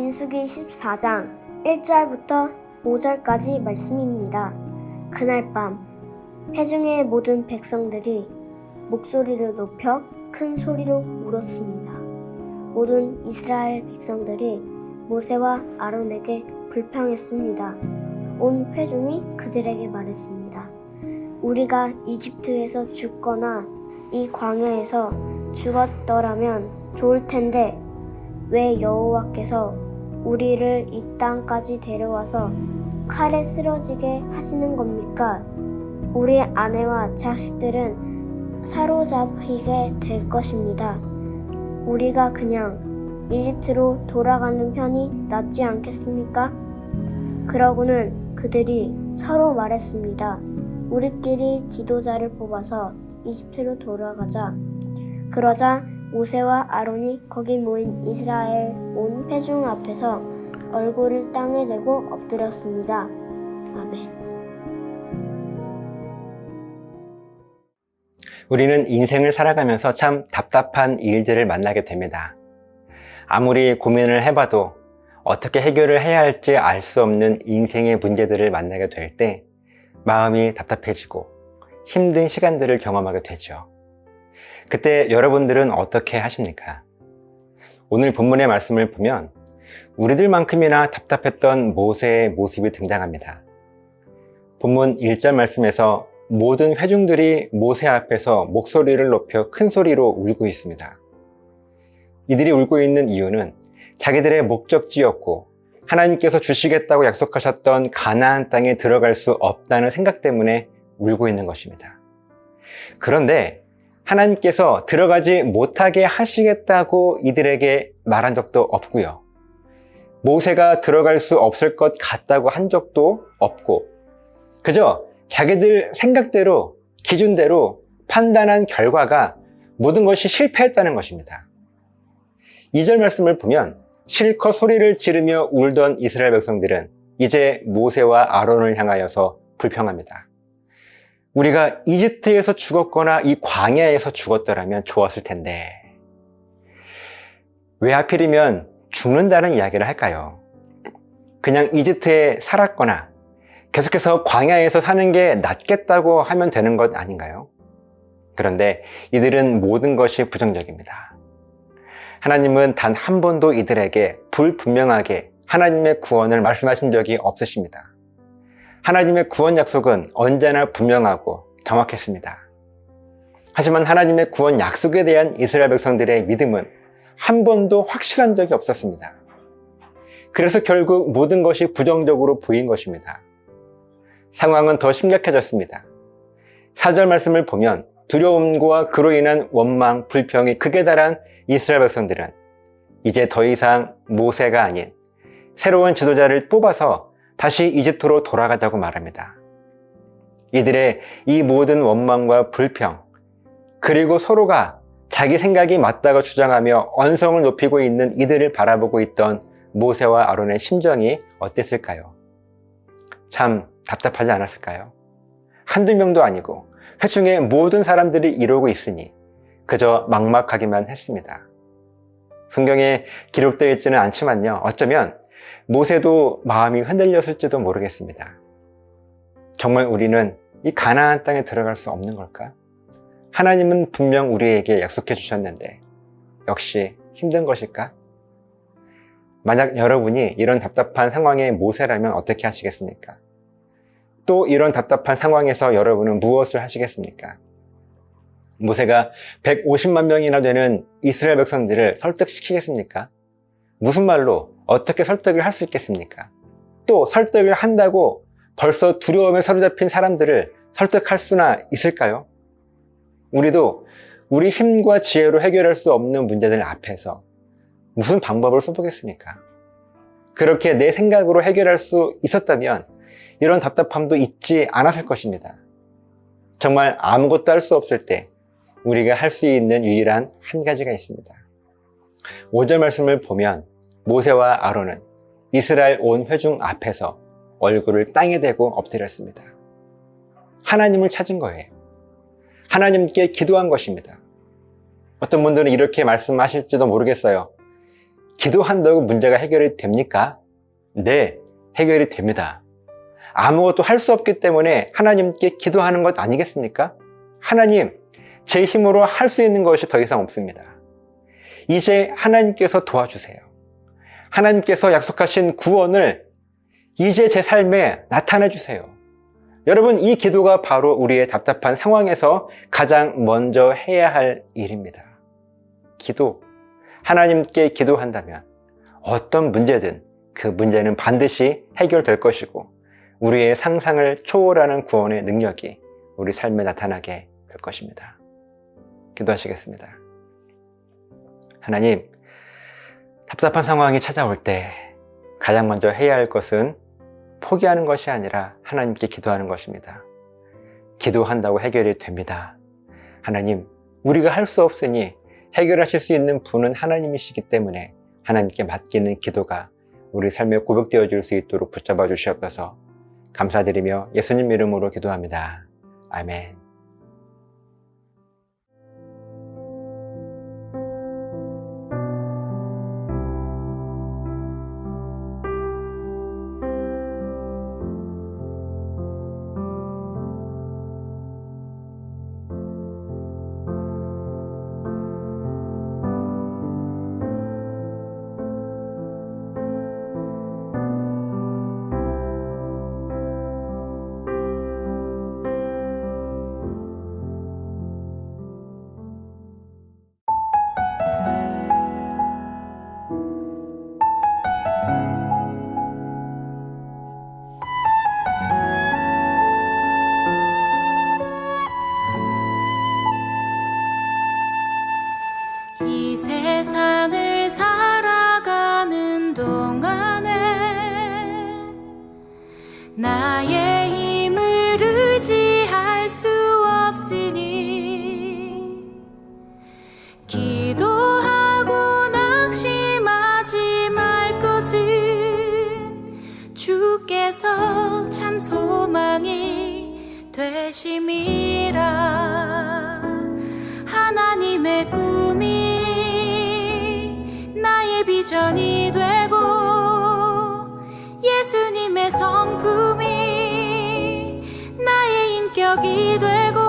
민수기 14장 1절부터 5절까지 말씀입니다. 그날 밤 회중의 모든 백성들이 목소리를 높여 큰 소리로 울었습니다. 모든 이스라엘 백성들이 모세와 아론에게 불평했습니다. 온 회중이 그들에게 말했습니다. 우리가 이집트에서 죽거나 이 광야에서 죽었더라면 좋을 텐데 왜 여호와께서 우리를 이 땅까지 데려와서 칼에 쓰러지게 하시는 겁니까? 우리 아내와 자식들은 사로잡히게 될 것입니다. 우리가 그냥 이집트로 돌아가는 편이 낫지 않겠습니까? 그러고는 그들이 서로 말했습니다. 우리끼리 지도자를 뽑아서 이집트로 돌아가자. 그러자 모세와 아론이 거기 모인 이스라엘 온 회중 앞에서 얼굴을 땅에 대고 엎드렸습니다. 아멘. 우리는 인생을 살아가면서 참 답답한 일들을 만나게 됩니다. 아무리 고민을 해봐도 어떻게 해결을 해야 할지 알 수 없는 인생의 문제들을 만나게 될 때 마음이 답답해지고 힘든 시간들을 경험하게 되죠. 그때 여러분들은 어떻게 하십니까? 오늘 본문의 말씀을 보면 우리들만큼이나 답답했던 모세의 모습이 등장합니다. 본문 1절 말씀에서 모든 회중들이 모세 앞에서 목소리를 높여 큰 소리로 울고 있습니다. 이들이 울고 있는 이유는 자기들의 목적지였고 하나님께서 주시겠다고 약속하셨던 가나안 땅에 들어갈 수 없다는 생각 때문에 울고 있는 것입니다. 그런데 하나님께서 들어가지 못하게 하시겠다고 이들에게 말한 적도 없고요. 모세가 들어갈 수 없을 것 같다고 한 적도 없고 그저 자기들 생각대로 기준대로 판단한 결과가 모든 것이 실패했다는 것입니다. 2절 말씀을 보면 실컷 소리를 지르며 울던 이스라엘 백성들은 이제 모세와 아론을 향하여서 불평합니다. 우리가 이집트에서 죽었거나 이 광야에서 죽었더라면 좋았을 텐데 왜 하필이면 죽는다는 이야기를 할까요? 그냥 이집트에 살았거나 계속해서 광야에서 사는 게 낫겠다고 하면 되는 것 아닌가요? 그런데 이들은 모든 것이 부정적입니다. 하나님은 단 한 번도 이들에게 불분명하게 하나님의 구원을 말씀하신 적이 없으십니다. 하나님의 구원 약속은 언제나 분명하고 정확했습니다. 하지만 하나님의 구원 약속에 대한 이스라엘 백성들의 믿음은 한 번도 확실한 적이 없었습니다. 그래서 결국 모든 것이 부정적으로 보인 것입니다. 상황은 더 심각해졌습니다. 4절 말씀을 보면 두려움과 그로 인한 원망, 불평이 극에 달한 이스라엘 백성들은 이제 더 이상 모세가 아닌 새로운 지도자를 뽑아서 다시 이집트로 돌아가자고 말합니다. 이들의 이 모든 원망과 불평, 그리고 서로가 자기 생각이 맞다고 주장하며 언성을 높이고 있는 이들을 바라보고 있던 모세와 아론의 심정이 어땠을까요? 참 답답하지 않았을까요? 한두 명도 아니고 회중의 모든 사람들이 이러고 있으니 그저 막막하기만 했습니다. 성경에 기록되어 있지는 않지만요. 어쩌면 모세도 마음이 흔들렸을지도 모르겠습니다. 정말 우리는 이 가나안 땅에 들어갈 수 없는 걸까? 하나님은 분명 우리에게 약속해 주셨는데 역시 힘든 것일까? 만약 여러분이 이런 답답한 상황의 모세라면 어떻게 하시겠습니까? 또 이런 답답한 상황에서 여러분은 무엇을 하시겠습니까? 모세가 150만 명이나 되는 이스라엘 백성들을 설득시키겠습니까? 무슨 말로 어떻게 설득을 할 수 있겠습니까? 또 설득을 한다고 벌써 두려움에 사로잡힌 사람들을 설득할 수나 있을까요? 우리도 우리 힘과 지혜로 해결할 수 없는 문제들 앞에서 무슨 방법을 써보겠습니까? 그렇게 내 생각으로 해결할 수 있었다면 이런 답답함도 있지 않았을 것입니다. 정말 아무것도 할 수 없을 때 우리가 할 수 있는 유일한 한 가지가 있습니다. 5절 말씀을 보면 모세와 아론은 이스라엘 온 회중 앞에서 얼굴을 땅에 대고 엎드렸습니다. 하나님을 찾은 거예요. 하나님께 기도한 것입니다. 어떤 분들은 이렇게 말씀하실지도 모르겠어요. 기도한다고 문제가 해결이 됩니까? 네, 해결이 됩니다. 아무것도 할 수 없기 때문에 하나님께 기도하는 것 아니겠습니까? 하나님, 제 힘으로 할 수 있는 것이 더 이상 없습니다. 이제 하나님께서 도와주세요. 하나님께서 약속하신 구원을 이제 제 삶에 나타내 주세요. 여러분, 이 기도가 바로 우리의 답답한 상황에서 가장 먼저 해야 할 일입니다. 기도. 하나님께 기도한다면 어떤 문제든 그 문제는 반드시 해결될 것이고 우리의 상상을 초월하는 구원의 능력이 우리 삶에 나타나게 될 것입니다. 기도하시겠습니다. 하나님, 답답한 상황이 찾아올 때 가장 먼저 해야 할 것은 포기하는 것이 아니라 하나님께 기도하는 것입니다. 기도한다고 해결이 됩니다. 하나님, 우리가 할 수 없으니 해결하실 수 있는 분은 하나님이시기 때문에 하나님께 맡기는 기도가 우리 삶에 고백되어질 수 있도록 붙잡아 주시옵소서. 감사드리며 예수님 이름으로 기도합니다. 아멘. 이 세상을 살아가는 동안에 나의 힘을 의지할 수 없으니 기도하고 낙심하지 말 것은 주께서 참 소망이 되심이라. 하나님의 꿈이 나의 비전이 되고 예수님의 성품이 나의 인격이 되고